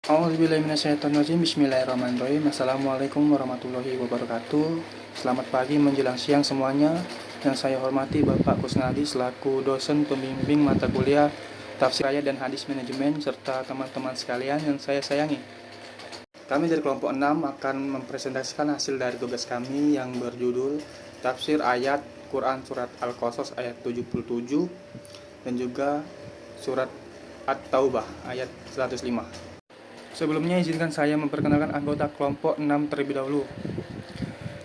A'udzubillahiminasyaitonirrajim. Bismillahirrahmanirrahim. Assalamualaikum warahmatullahi wabarakatuh. Selamat pagi menjelang siang semuanya. Yang saya hormati Bapak Kusnadi selaku dosen pembimbing mata kuliah Tafsir Ayat dan Hadis Manajemen serta teman-teman sekalian yang saya sayangi. Kami dari kelompok 6 akan mempresentasikan hasil dari tugas kami yang berjudul Tafsir Ayat Quran Surat Al-Qasas ayat 77 dan juga Surat At-Taubah ayat 105. Sebelumnya izinkan saya memperkenalkan anggota kelompok 6 terlebih dahulu,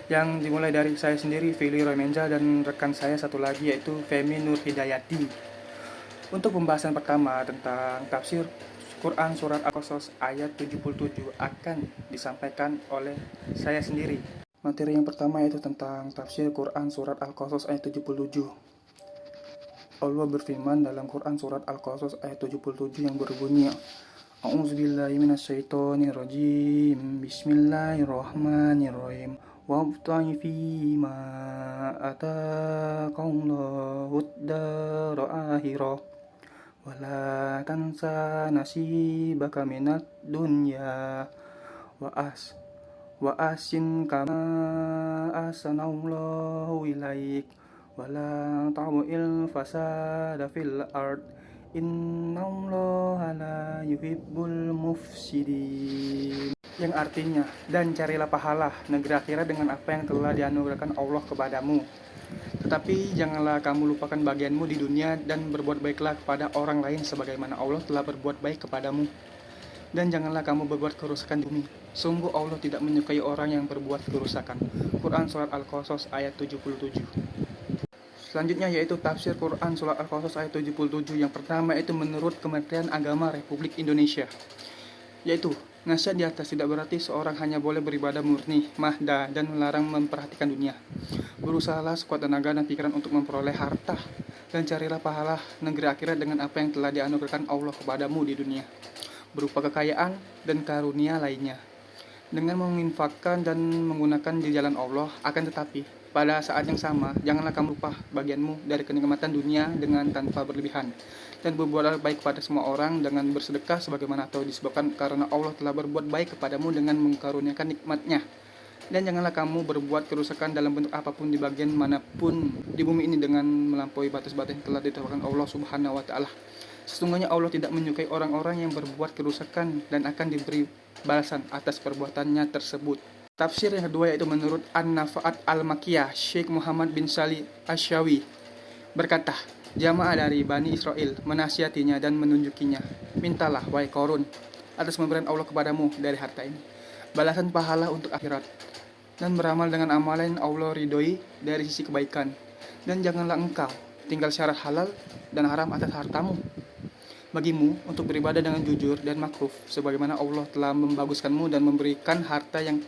yang dimulai dari saya sendiri, Fili Roymenza, dan rekan saya satu lagi yaitu Femi Nur Hidayati. Untuk pembahasan pertama tentang tafsir Quran Surat Al-Qasas ayat 77 akan disampaikan oleh saya sendiri. Materi yang pertama yaitu tentang tafsir Quran Surat Al-Qasas ayat 77. Allah berfirman dalam Quran Surat Al-Qasas ayat 77 yang berbunyi, A'udzubillahiminasyaitonirrajim. Bismillahirrahmanirrahim. Wabta'i fima ataqallahud dara akhirah. Wala tansa nasibaka minad dunya. Wa asin kama asanallahu ilaik. Wala ta'bu'il fasada fil ard. Innallaha la yuhibbul mufsidin. Yang artinya, dan carilah pahala negeri akhirat dengan apa yang telah dianugerahkan Allah kepadamu. Tetapi janganlah kamu lupakan bagianmu di dunia dan berbuat baiklah kepada orang lain sebagaimana Allah telah berbuat baik kepadamu. Dan janganlah kamu berbuat kerusakan di bumi. Sungguh Allah tidak menyukai orang yang berbuat kerusakan. Quran Surat Al-Qasas ayat 77. Selanjutnya yaitu tafsir Quran Surat Al-Qasas ayat 77. Yang pertama yaitu menurut Kementerian Agama Republik Indonesia, yaitu nasihat di atas tidak berarti seorang hanya boleh beribadah murni, mahda, dan melarang memperhatikan dunia. Berusahalah sekuat tenaga dan pikiran untuk memperoleh harta, dan carilah pahala negeri akhirat dengan apa yang telah dianugerahkan Allah kepadamu di dunia, berupa kekayaan dan karunia lainnya, dengan menginfakkan dan menggunakan di jalan Allah. Akan tetapi pada saat yang sama, janganlah kamu lupa bagianmu dari kenikmatan dunia dengan tanpa berlebihan, dan berbuatlah baik kepada semua orang dengan bersedekah sebagaimana atau disebabkan karena Allah telah berbuat baik kepadamu dengan mengkaruniakan nikmatnya. Dan janganlah kamu berbuat kerusakan dalam bentuk apapun di bagian manapun di bumi ini dengan melampaui batas-batas yang telah ditetapkan Allah Subhanahu wa Ta'ala. Sesungguhnya Allah tidak menyukai orang-orang yang berbuat kerusakan dan akan diberi balasan atas perbuatannya tersebut. Tafsir yang kedua yaitu menurut An-Nafa'at Al-Makiyah, Syekh Muhammad bin Salih Asyawi berkata, jamaah dari Bani Israel menasihatinya dan menunjukinya, mintalah wahai Qarun atas pemberian Allah kepadamu dari harta ini balasan pahala untuk akhirat, dan beramal dengan amalan yang Allah ridhoi dari sisi kebaikan, dan janganlah engkau tinggal syarat halal dan haram atas hartamu bagimu untuk beribadah dengan jujur dan makruf sebagaimana Allah telah membaguskanmu dan memberikan harta yang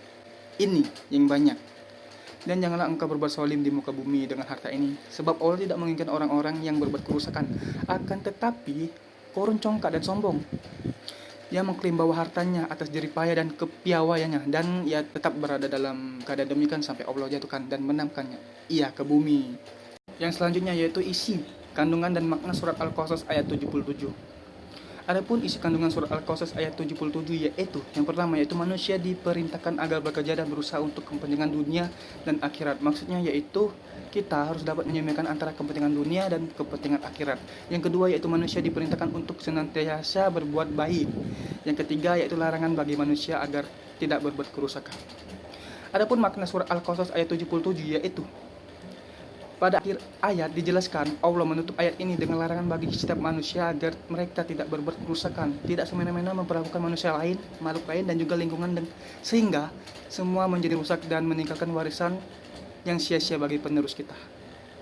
banyak. Dan janganlah engkau berbuat zalim di muka bumi dengan harta ini, sebab Allah tidak menginginkan orang-orang yang berbuat kerusakan. Akan tetapi Qarun congkak dan sombong. Dia mengklaim bahwa hartanya atas jeripaya dan kepiawaiannya, dan ia tetap berada dalam keadaan demikian sampai Allah jatuhkan dan menamkannya ia ke bumi. Yang selanjutnya yaitu isi, kandungan dan makna surat Al-Qasas ayat 77. Adapun isi kandungan surat Al-Qasas ayat 77 yaitu yang pertama yaitu manusia diperintahkan agar bekerja dan berusaha untuk kepentingan dunia dan akhirat. Maksudnya yaitu kita harus dapat menyeimbangkan antara kepentingan dunia dan kepentingan akhirat. Yang kedua yaitu manusia diperintahkan untuk senantiasa berbuat baik. Yang ketiga yaitu larangan bagi manusia agar tidak berbuat kerusakan. Adapun makna surat Al-Qasas ayat 77 yaitu pada akhir ayat dijelaskan Allah menutup ayat ini dengan larangan bagi setiap manusia agar mereka tidak berbuat kerusakan, tidak semena-mena memperlakukan manusia lain, makhluk lain, dan juga lingkungan, dan sehingga semua menjadi rusak dan meninggalkan warisan yang sia-sia bagi penerus kita.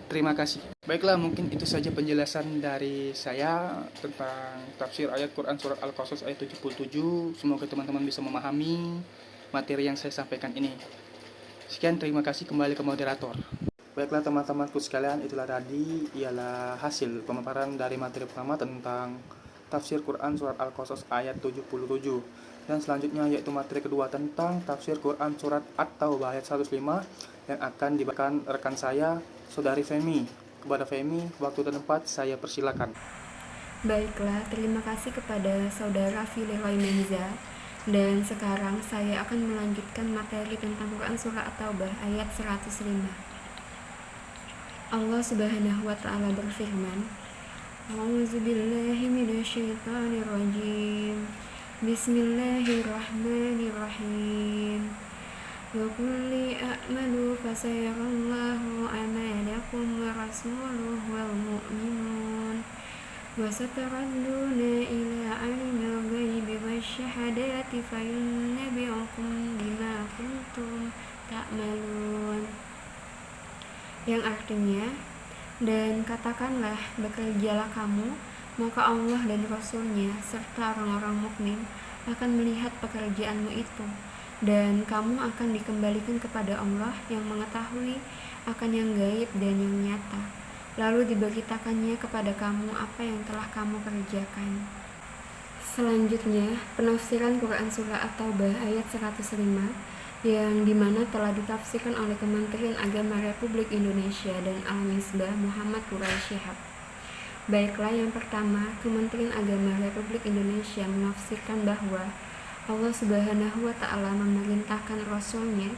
Terima kasih. Baiklah, mungkin itu saja penjelasan dari saya tentang tafsir ayat Quran Surat Al-Qasas ayat 77. Semoga teman-teman bisa memahami materi yang saya sampaikan ini. Sekian, terima kasih, kembali ke moderator. Baiklah teman-temanku sekalian, itulah tadi ialah hasil pemaparan dari materi pertama tentang tafsir Quran Surat Al-Qasas ayat 77. Dan selanjutnya yaitu materi kedua tentang tafsir Quran Surat At-Taubah ayat 105 yang akan dibacakan rekan saya, Saudari Femi. Kepada Femi, waktu dan tempat saya persilakan. Baiklah, terima kasih kepada Saudara Fili Roymenza Dan sekarang saya akan melanjutkan materi tentang Quran Surah At-Taubah ayat 105. Allah Subhanahu wa Ta'ala berfirman, A'udzubillahi minasyaitonirrajim. Bismillahirrahmanirrahim. Wa kulli a'malu fasayarallahu amalakum wa rasuluhu wal mu'minun wa sataradduna ila alimil ghaibi wasyahadati fayunabbi'ukum bima kuntum ta'malun. Yang artinya, dan katakanlah bekerjalah kamu, maka Allah dan Rasul-Nya serta orang-orang mukmin akan melihat pekerjaanmu itu, dan kamu akan dikembalikan kepada Allah yang mengetahui akan yang gaib dan yang nyata, lalu diberitakannya kepada kamu apa yang telah kamu kerjakan. Selanjutnya, penafsiran Quran Surah At-Taubah ayat 105 yang dimana telah ditafsirkan oleh Kementerian Agama Republik Indonesia dan Al-Misbah Muhammad Quraisy Shihab. Baiklah, yang pertama, Kementerian Agama Republik Indonesia menafsirkan bahwa Allah Subhanahu wa Ta'ala memerintahkan Rasul-Nya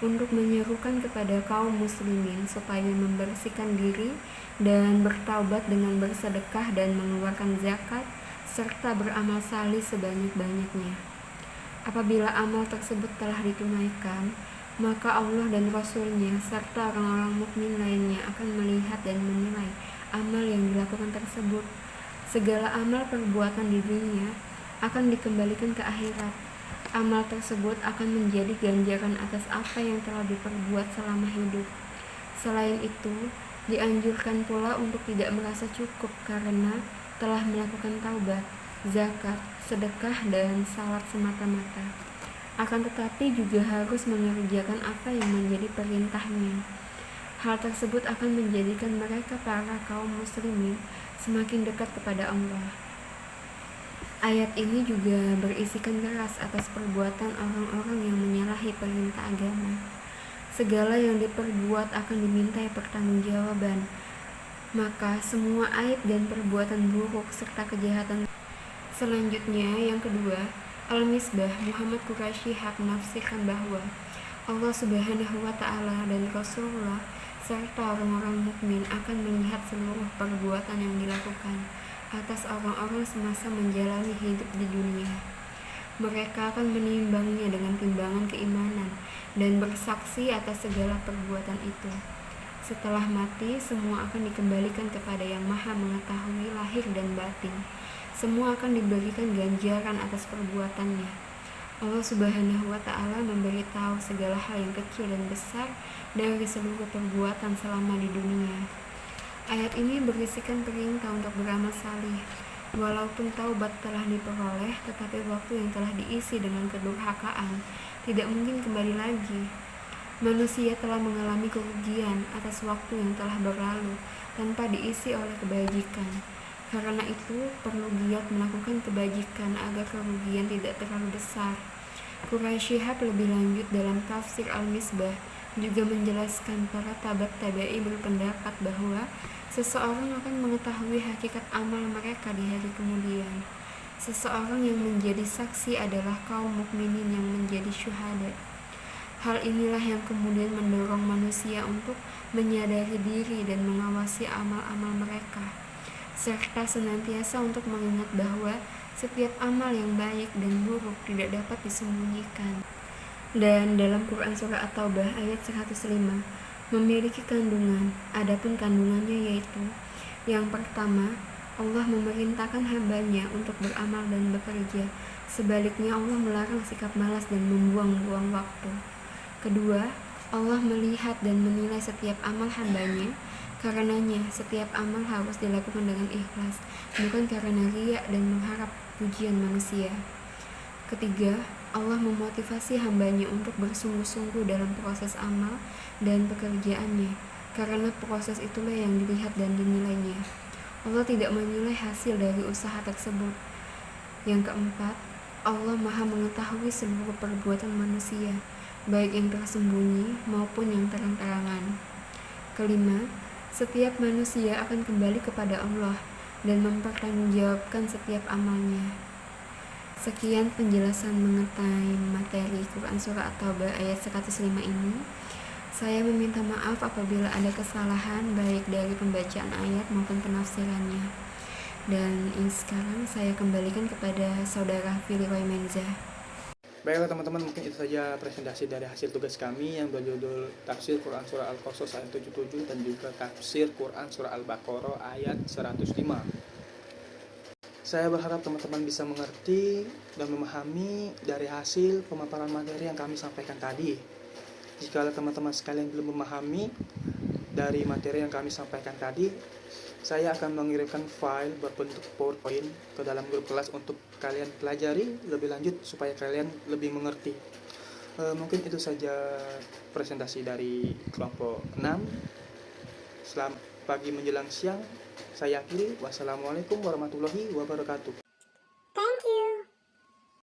untuk menyerukan kepada kaum muslimin supaya membersihkan diri dan bertaubat dengan bersedekah dan mengeluarkan zakat serta beramal salih sebanyak-banyaknya. Apabila amal tersebut telah ditunaikan, maka Allah dan Rasul-Nya serta orang-orang mukmin lainnya akan melihat dan menilai amal yang dilakukan tersebut. Segala amal perbuatan di dunia akan dikembalikan ke akhirat. Amal tersebut akan menjadi ganjaran atas apa yang telah diperbuat selama hidup. Selain itu, dianjurkan pula untuk tidak merasa cukup karena telah melakukan taubat, zakat, sedekah, dan salat semata-mata. Akan tetapi juga harus mengerjakan apa yang menjadi perintahnya. Hal tersebut akan menjadikan mereka para kaum muslimin semakin dekat kepada Allah. Ayat ini juga berisikan keras atas perbuatan orang-orang yang menyalahi perintah agama. Segala yang diperbuat akan dimintai pertanggungjawaban. Maka semua aib dan perbuatan buruk serta kejahatan. Selanjutnya, yang kedua, Al-Misbah Muhammad Quraisy Shihab menafsirkan bahwa Allah Subhanahu wa Ta'ala dan Rasulullah serta orang-orang mukmin akan melihat seluruh perbuatan yang dilakukan atas orang-orang semasa menjalani hidup di dunia. Mereka akan menimbangnya dengan timbangan keimanan dan bersaksi atas segala perbuatan itu. Setelah mati, semua akan dikembalikan kepada Yang Maha Mengetahui lahir dan batin. Semua akan diberikan ganjaran atas perbuatannya. Allah Subhanahu wa Ta'ala memberitahu segala hal yang kecil dan besar dari seluruh perbuatan selama di dunia. Ayat ini berisikan perintah untuk beramal salih. Walaupun taubat telah diperoleh, tetapi waktu yang telah diisi dengan kedurhakaan tidak mungkin kembali lagi. Manusia telah mengalami kerugian atas waktu yang telah berlalu tanpa diisi oleh kebajikan. Karena itu, perlu giat melakukan kebajikan agar kerugian tidak terlalu besar. Quraisy Shihab lebih lanjut dalam tafsir Al-Misbah juga menjelaskan para tabi'i berpendapat bahwa seseorang akan mengetahui hakikat amal mereka di hari kemudian. Seseorang yang menjadi saksi adalah kaum mukminin yang menjadi syuhada. Hal inilah yang kemudian mendorong manusia untuk menyadari diri dan mengawasi amal-amal mereka, serta senantiasa untuk mengingat bahwa setiap amal yang baik dan buruk tidak dapat disembunyikan. Dan dalam Quran Surah At-Taubah ayat 105 memiliki kandungan, adapun kandungannya yaitu yang pertama, Allah memerintahkan hambanya untuk beramal dan bekerja. Sebaliknya Allah melarang sikap malas dan membuang-buang waktu. Kedua, Allah melihat dan menilai setiap amal hambanya. Karenanya, setiap amal harus dilakukan dengan ikhlas, bukan karena riya dan mengharap pujian manusia. Ketiga, Allah memotivasi hambanya untuk bersungguh-sungguh dalam proses amal dan pekerjaannya, karena proses itulah yang dilihat dan dinilainya. Allah tidak menilai hasil dari usaha tersebut. Yang keempat, Allah Maha Mengetahui seluruh perbuatan manusia, baik yang tersembunyi maupun yang terang-terangan. Kelima, setiap manusia akan kembali kepada Allah dan mempertanggungjawabkan setiap amalnya. Sekian penjelasan mengenai materi Quran Surah At-Taubah ayat 105 ini. Saya meminta maaf apabila ada kesalahan baik dari pembacaan ayat maupun penafsirannya. Dan sekarang saya kembalikan kepada saudara Fili Roy Menza. Baiklah teman-teman, mungkin itu saja presentasi dari hasil tugas kami yang berjudul Tafsir Quran Surah Al-Qasas ayat 77 dan juga Tafsir Quran Surah Al-Baqarah ayat 105. Saya berharap teman-teman bisa mengerti dan memahami dari hasil pemaparan materi yang kami sampaikan tadi. Jika teman-teman sekalian belum memahami dari materi yang kami sampaikan tadi, saya akan mengirimkan file berbentuk PowerPoint ke dalam grup kelas untuk kalian pelajari lebih lanjut supaya kalian lebih mengerti. Mungkin itu saja presentasi dari kelompok 6. Selamat pagi menjelang siang. Saya akhiri. Wassalamualaikum warahmatullahi wabarakatuh.